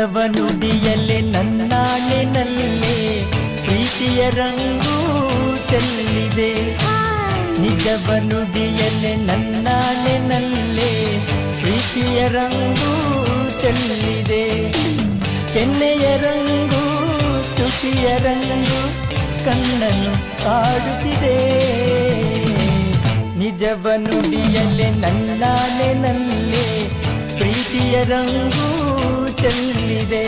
ನಿಜವ ನುಡಿಯಲೆ ನನ್ನಾಣಿನಲ್ಲೇ ಪ್ರೀತಿಯ ರಂಗು ಚೆಲ್ಲಿದೆ. ನಿಜವ ನುಡಿಯಲೆ ನನ್ನಾಣಿನಲ್ಲೇ ಪ್ರೀತಿಯ ರಂಗು ಚೆಲ್ಲಿದೆ. ಕೆನ್ನೆಯ ರಂಗು ತುಟಿಯ ರಂಗು ಕಣ್ಣನ್ನು ಕಾಡುತ್ತಿದೆ. ನಿಜವ ನುಡಿಯಲೆ ನನ್ನಾಣಿನಲ್ಲೇ ಪ್ರೀತಿಯ ರಂಗು ಚೆಲ್ಲಿದೆ.